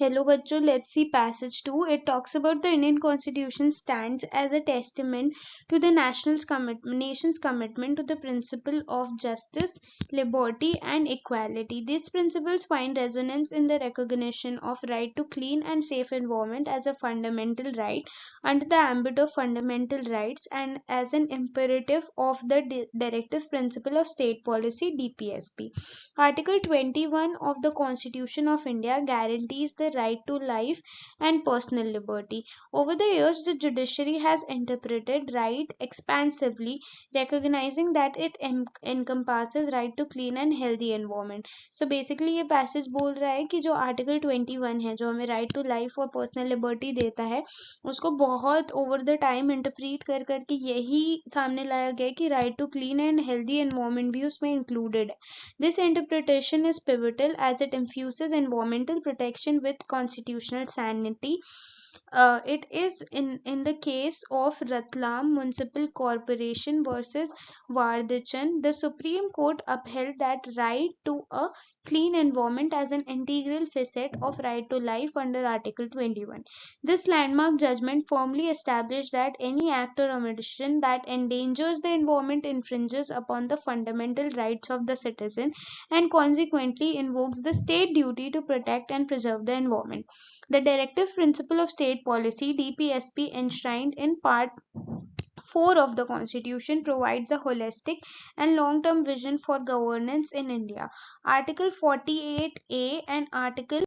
Hello बच्चों, let's see passage 2. It talks about the Indian Constitution stands as a testament to the nation's commitment to the principle of justice, liberty and equality. These principles find resonance in the recognition of right to clean and safe environment as a fundamental right under the ambit of fundamental rights and as an imperative of the directive principle of state policy DPSP. Article 21 of the Constitution of India guarantees the right to life and personal liberty. Over the years, the judiciary has interpreted right expansively, recognizing that it encompasses right to clean and healthy environment. So basically ये passage बोल रहा है कि जो article 21 है जो हमें right to life और पर्सनल लिबर्टी देता है उसको बहुत ओवर द टाइम इंटरप्रीट कर करके यही सामने लाया गया कि right to clean and healthy environment भी उसमें इंक्लूडेड है. This interpretation is pivotal as it infuses environmental protection with constitutional sanity. It is in the case of Ratlam Municipal Corporation versus Vardachan, the Supreme Court upheld that right to a clean environment as an integral facet of right to life under Article 21. This landmark judgment firmly established that any act or omission that endangers the environment infringes upon the fundamental rights of the citizen and consequently invokes the state duty to protect and preserve the environment. The directive principle of state policy DPSP enshrined in Part 4 of the Constitution provides a holistic and long-term vision for governance in India. Article 48A and Article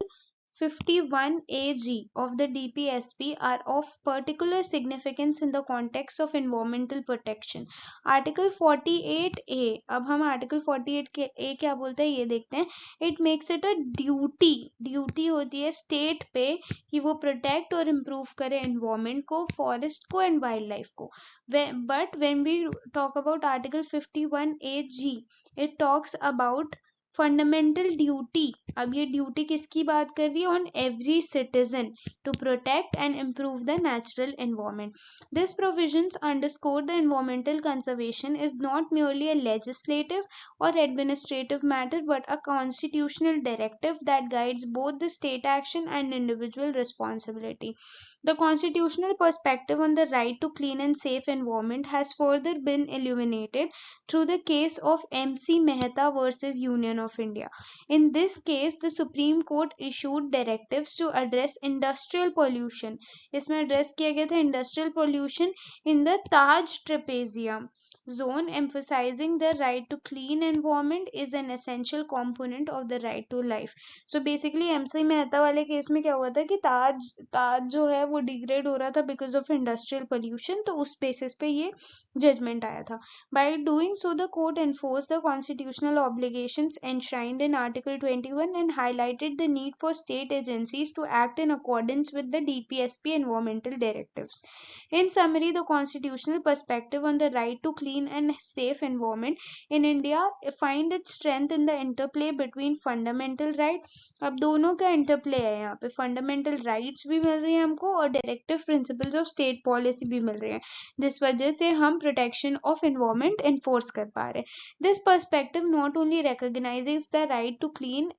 51AG of the DPSP are of particular significance in the context of environmental protection. Article 48A, अब हम Article 48A क्या बोलते हैं ये देखते हैं. It makes it a duty होती है स्टेट पे कि वो प्रोटेक्ट और इम्प्रूव करे एनवायरमेंट को, फॉरेस्ट को एंड वाइल्ड लाइफ को. But when we talk about Article 51AG, it talks about fundamental duty. अब ये ड्यूटी किसकी बात कर रही है? On every citizen to protect and improve the natural environment. This provisions underscore the environmental conservation is not merely a legislative or administrative matter but a constitutional directive that guides both the state action and individual responsibility. The constitutional perspective on the right to clean and safe environment has further been illuminated through the case of MC Mehta versus Union of India. In this case, the Supreme Court issued directives to address industrial pollution. इसमें address किया गया था industrial pollution in the Taj trapezium zone, emphasizing the right to clean environment is an essential component of the right to life. So basically MC Mehta वाले case में क्या हुआ था कि ताज जो है वो डिग्रेड हो रहा था बिकॉज ऑफ इंडस्ट्रियल पोल्यूशन, तो उस बेसिस पे ये जजमेंट आया था. By doing so, the court enforced the constitutional obligations enshrined in Article 21 and highlighted the need for state agencies to act in accordance with the DPSP environmental directives. In summary, the constitutional perspective on the right to clean and safe environment in India find its strength in the interplay between fundamental right. अब दोनों का interplay है यहाँ पे, fundamental rights भी मिल रही है हमको और directive principles of state policy भी मिल रही है, जिस वजह से हम प्रोटेक्शन ऑफ एनवायरनमेंट एनफोर्स कर पा रहे हैं. This perspective not only recognizes the right to clean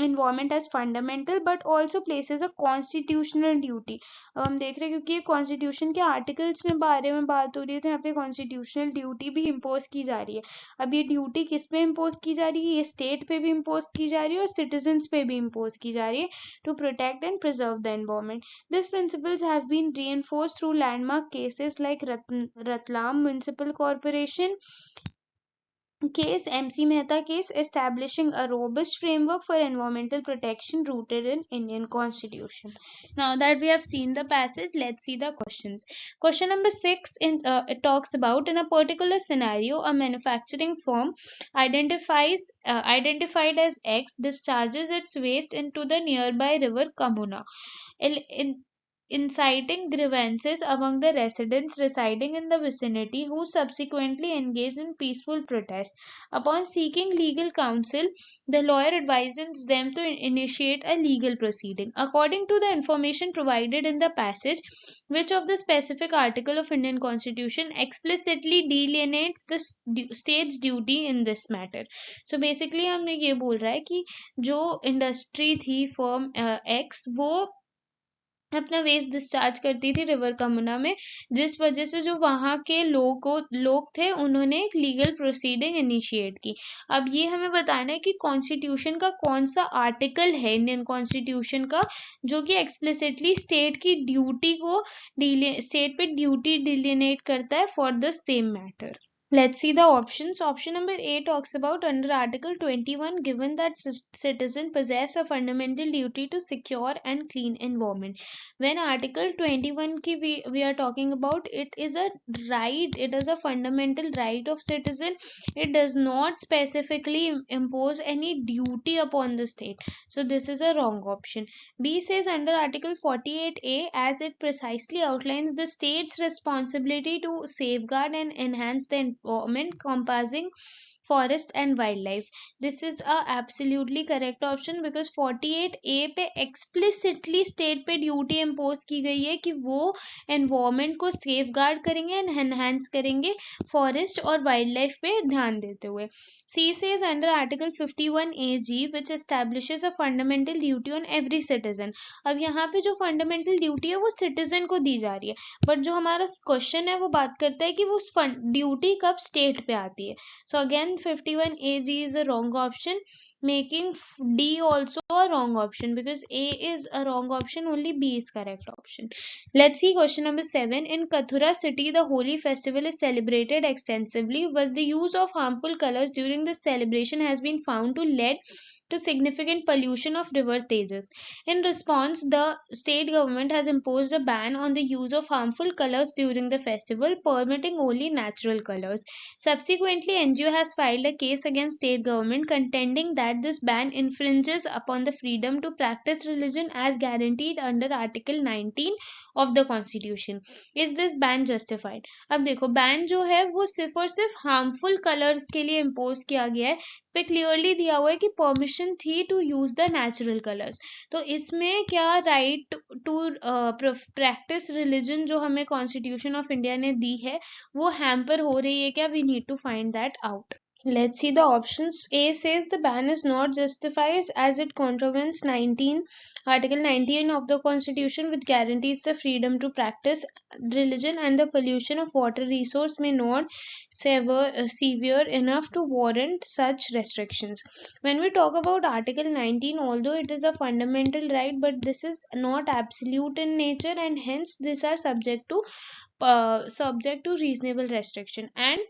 environment as fundamental but also places a constitutional duty. अब हम देख रहे हैं क्योंकि ये कॉन्स्टिट्यूशन के आर्टिकल्स में बारे में बात हो रही है तो यहाँ पे कॉन्स्टिट्यूशनल ड्यूटी भी इम्पोज की जा रही है. अब ये ड्यूटी किस पे इम्पोज की जा रही है? ये स्टेट पे भी इम्पोज की जा रही है और सिटीजन्स पे भी इम्पोज की जा रही है to protect and preserve the environment. This principles have been reinforced through landmark cases like Ratlam Municipal Corporation case, MC Mehta case, establishing a robust framework for environmental protection rooted in Indian Constitution. Now that we have seen the passage, let's see the questions. Question number 6 it talks about, in a particular scenario, a manufacturing firm identified as X discharges its waste into the nearby river Kamuna. In inciting grievances among the residents residing in the vicinity who subsequently engaged in peaceful protest. Upon seeking legal counsel, the lawyer advises them to initiate a legal proceeding. According to the information provided in the passage, which of the specific article of Indian Constitution explicitly delineates the state's duty in this matter? So basically हमने ये बोल रहा है कि जो industry थी firm x वो अपना वेस्ट डिस्चार्ज करती थी रिवर कमुना में, जिस वजह से जो वहां के लोग थे उन्होंने एक लीगल प्रोसीडिंग इनिशिएट की। अब ये हमें बताना है कि कॉन्स्टिट्यूशन का कौन सा आर्टिकल है इंडियन कॉन्स्टिट्यूशन का जो कि एक्सप्लिसिटली स्टेट की ड्यूटी को स्टेट पे ड्यूटी डिलिनेट करता है for the same matter. Let's see the options. Option number A talks about under Article 21, given that citizens possess a fundamental duty to secure and clean environment. When Article 21 ki we are talking about, it is a right, it is a fundamental right of citizen. It does not specifically impose any duty upon the state. So this is a wrong option. B says under Article 48A, as it precisely outlines the state's responsibility to safeguard and enhance the environment comprising forest and wildlife. This is a absolutely correct option because 48A पे explicitly state पे duty impose की गई है कि वो environment को safeguard करेंगे and enhance करेंगे forest और wildlife पे ध्यान देते हुए. C says under Article 51AG, which establishes a fundamental duty on every citizen. अब यहाँ पे जो fundamental duty है वो citizen को दी जा रही है, but जो हमारा question है वो बात करता है कि वो duty कब state पे आती है. So again 51AG is a wrong option, making D also a wrong option because A is a wrong option, only B is correct option. Let's see question number 7. In Kathura city, the Holi festival is celebrated extensively, but the use of harmful colors during the celebration has been found to lead to significant pollution of river Tejas. In response, the state government has imposed a ban on the use of harmful colors during the festival, permitting only natural colors. Subsequently, NGO has filed a case against state government contending that this ban infringes upon the freedom to practice religion as guaranteed under Article 19 of the Constitution. Is this ban justified? अब देखो ban जो है वो सिर्फ और सिर्फ harmful colors के लिए impose किया गया है. इस पे clearly दिया हुआ है कि permission थी to use the natural colors. तो इसमें क्या right to practice religion जो हमें Constitution of India ने दी है वो hamper हो रही है क्या? We need to find that out. Let's see the options. A says the ban is not justified as it contravenes Article 19 of the Constitution, which guarantees the freedom to practice religion, and the pollution of water resource may not severe enough to warrant such restrictions. When we talk about Article 19, although it is a fundamental right, but this is not absolute in nature, and hence these are subject to reasonable restriction. And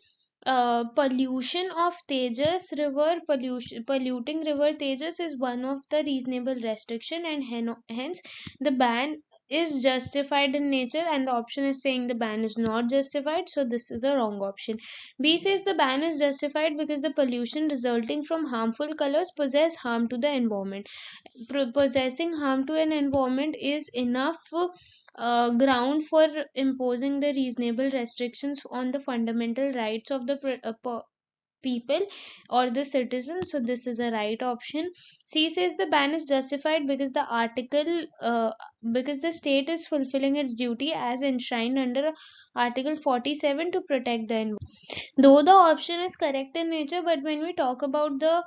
pollution of Tejas river, polluting river Tejas is one of the reasonable restriction, and hence the ban is justified in nature, and the option is saying the ban is not justified, so this is a wrong option. B says the ban is justified because the pollution resulting from harmful colors possess harm to the environment. Possessing harm to an environment is enough ground for imposing the reasonable restrictions on the fundamental rights of the people or the citizens, so this is a right option. C says the ban is justified because because the state is fulfilling its duty as enshrined under Article 47 to protect the environment. Though the option is correct in nature, but when we talk about the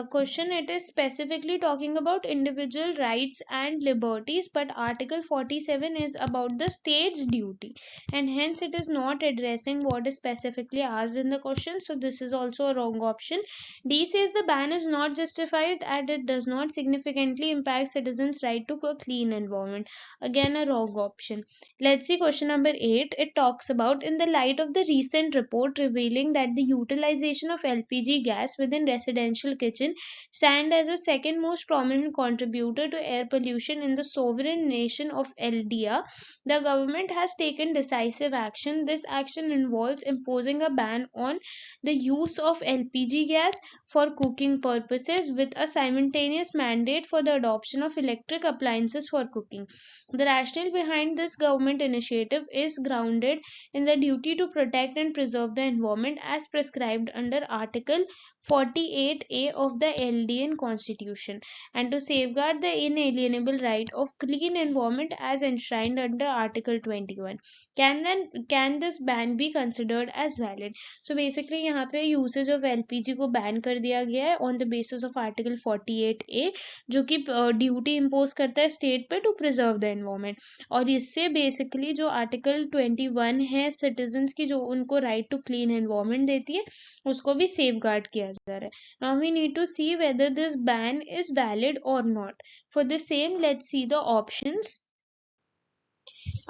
question, it is specifically talking about individual rights and liberties, but Article 47 is about the state's duty, and hence it is not addressing what is specifically asked in the question, so this is also a wrong option. D says the ban is not justified and it does not significantly impact citizens' right to a clean environment. Again, a wrong option. Let's see question number 8. It talks about in the light of the recent report revealing that the utilization of LPG gas within residential kitchen stand as a second most prominent contributor to air pollution in the sovereign nation of LDA, the government has taken decisive action. This action involves imposing a ban on the use use of LPG gas for cooking purposes with a simultaneous mandate for the adoption of electric appliances for cooking. The rationale behind this government initiative is grounded in the duty to protect and preserve the environment as prescribed under Article 48A of the LDN Constitution, and to safeguard the inalienable right of clean environment as enshrined under Article 21. Can this ban be considered as valid? So basically यहाँ पे usage of LPG को ban कर दिया गया है on the basis of Article 48A, जो कि duty impose करता है स्टेट पे टू प्रिजर्व द एनवायरमेंट, और इससे बेसिकली जो आर्टिकल 21 है सिटीजन्स की जो उनको राइट टू क्लीन एनवायरमेंट देती है उसको भी सेफ गार्ड किया जा रहा है. Now we need to see whether this ban is valid or not. For the same let's see the options.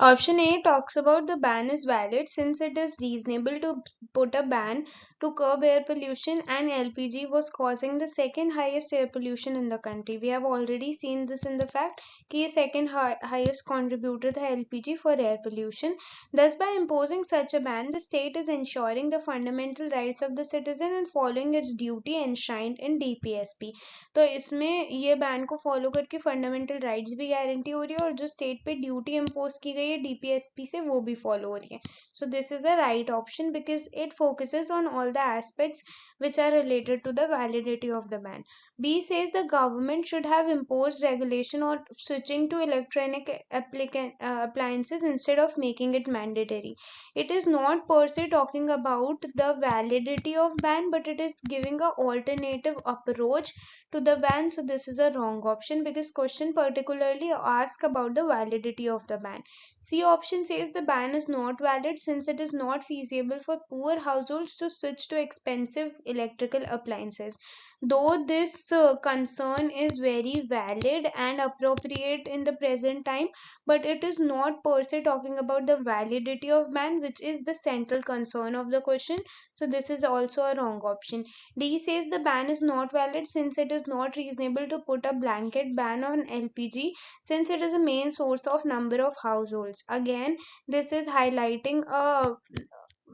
Option A talks about the ban is valid since it is reasonable to put a ban to curb air pollution and LPG was causing the second highest air pollution in the country. We have already seen this in the fact कि second highest contributor था LPG for air pollution. Thus by imposing such a ban, the state is ensuring the fundamental rights of the citizen and following its duty enshrined in DPSP. तो इसमें ये ban को follow करके fundamental rights भी guarantee हो रही है और जो state पे duty impose की गई है DPSP से वो भी follow हो रही है. So this is a right option because it focuses on all the aspects which are related to the validity of the ban. B says the government should have imposed regulation on switching to electronic appliances instead of making it mandatory. It is not per se talking about the validity of ban, but it is giving a alternative approach to the ban. So this is a wrong option because question particularly asks about the validity of the ban. C option says the ban is not valid since it is not feasible for poor households to switch to expensive electrical appliances. Though this concern is very valid and appropriate in the present time, but it is not per se talking about the validity of ban, which is the central concern of the question. So this is also a wrong option. D says the ban is not valid since it is not reasonable to put a blanket ban on LPG since it is a main source of number of households. Again, this is highlighting a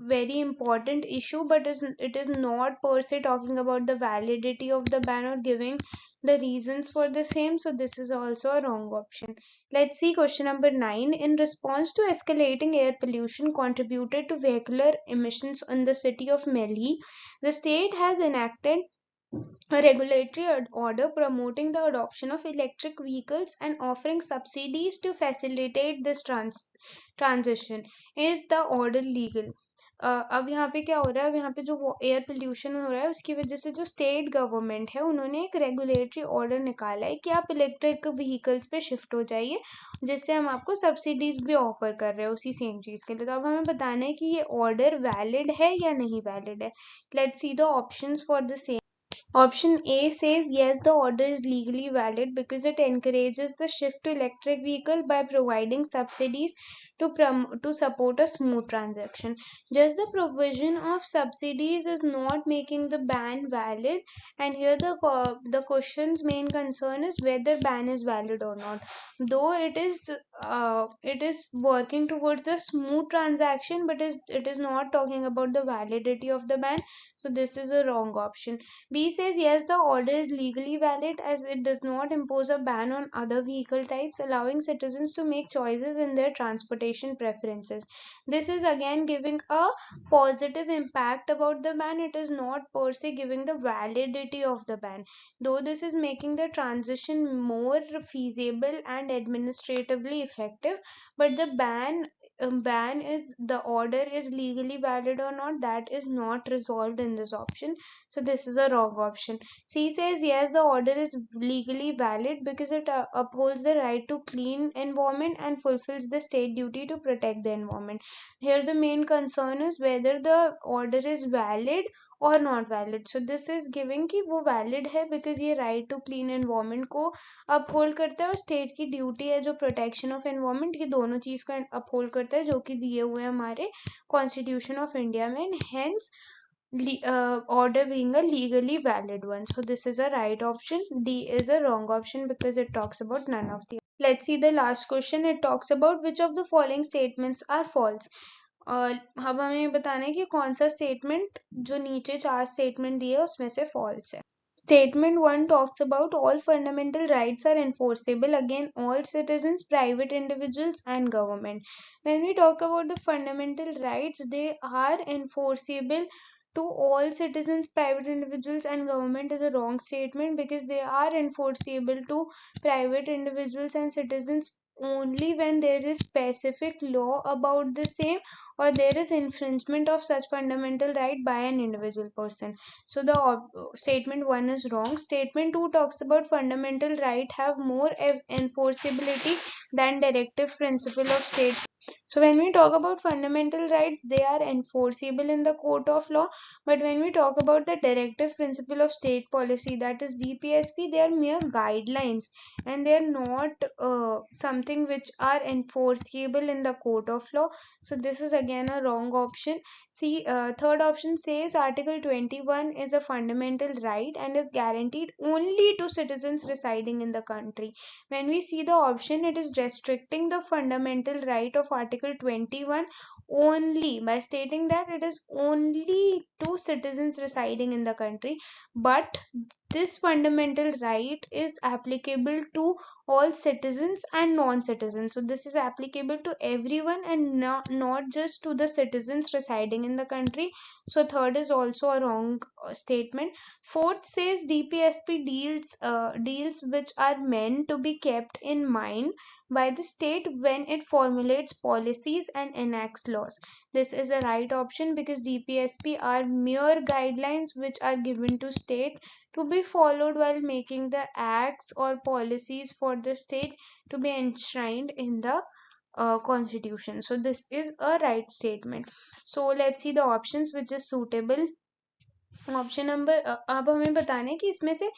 very important issue, but it is not per se talking about the validity of the ban or giving the reasons for the same. So this is also a wrong option. Let's see question number 9. In response to escalating air pollution contributed to vehicular emissions in the city of Delhi, the state has enacted a regulatory order promoting the adoption of electric vehicles and offering subsidies to facilitate this transition. Is the order legal? अब यहाँ पे क्या हो रहा है, अब यहाँ पे जो एयर पोल्यूशन हो रहा है उसकी वजह से जो स्टेट गवर्नमेंट है उन्होंने एक रेगुलेटरी ऑर्डर निकाला है कि आप इलेक्ट्रिक व्हीकल्स पे शिफ्ट हो जाइए, जिससे हम आपको सब्सिडीज भी ऑफर कर रहे हैं उसी सेम चीज के लिए. तो अब हमें बताना है कि ये ऑर्डर वैलिड है या नहीं वैलिड है. Let's see the options for the same. Option A says yes, the order is legally valid because it encourages the shift to electric vehicle by providing subsidies to support a smooth transaction. Just the provision of subsidies is not making the ban valid, and here the question's main concern is whether ban is valid or not. Though it is working towards the smooth transaction, but it is not talking about the validity of the ban. So this is a wrong option. B says yes, the order is legally valid as it does not impose a ban on other vehicle types, allowing citizens to make choices in their transportation preferences. This is again giving a positive impact about the ban. It is not per se giving the validity of the ban. Though this is making the transition more feasible and administratively effective, but the ban is the order is legally valid or not, that is not resolved in this option. So this is a wrong option. C says yes, the order is legally valid because it upholds the right to clean environment and fulfills the state duty to protect the environment. Here the main concern is whether the order is valid or not valid. So this is giving कि वो valid है because ये right to clean environment को uphold करता है और state की duty है जो protection of environment, ये दोनों चीज को uphold करता है जो कि दिए हुए हमारे Constitution of India में, and hence order being a legally valid one. So this is a right option. D is a wrong option because it talks about none of the. Let's see the last question. It talks about which of the following statements are false. अब हमें ये बताना है कि कौन सा statement जो नीचे चार स्टेटमेंट दिए उसमें से फॉल्स है. Statement 1 talks about all fundamental rights are enforceable against all citizens, private individuals, and government. When we talk about the fundamental rights, they are enforceable to all citizens, private individuals, and government is a wrong statement because they are enforceable to private individuals and citizens only when there is specific law about the same or there is infringement of such fundamental right by an individual person. So the statement 1 is wrong. Statement 2 talks about fundamental right have more enforceability than directive principle of state. So when we talk about fundamental rights, they are enforceable in the court of law. But when we talk about the directive principle of state policy, that is DPSP, they are mere guidelines and they are not something which are enforceable in the court of law. So this is again a wrong option. See, third option says Article 21 is a fundamental right and is guaranteed only to citizens residing in the country. When we see the option, it is restricting the fundamental right of Article 21 only by stating that it is only to citizens residing in the country. But this fundamental right is applicable to all citizens and non-citizens. So this is applicable to everyone and not just to the citizens residing in the country. So third is also a wrong statement. Fourth says DPSP deals which are meant to be kept in mind by the state when it formulates policies and enacts laws. This is a right option because DPSP are mere guidelines which are given to state to be followed while making the acts or policies for the state to be enshrined in the constitution. So this is a right statement. So let's see the options which is suitable. Option number अब हमें बताना है कि इसमें से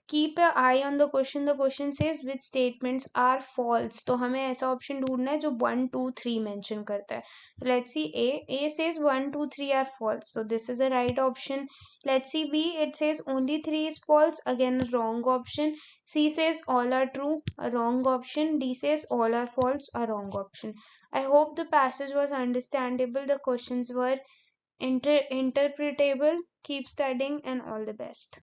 keep an eye on the question. The question says which statements are false. तो हमें ऐसा ऑप्शन ढूंढना है जो 1 2 3 मेंशन करता है. Let's see A says 1 2 3 are false, so this is a right option. Let's see B, it says only 3 is false, again a wrong option. C says all are true, a wrong option. D says all are false, a wrong option. I hope the passage was understandable, the questions were interpretable. Keep studying and all the best.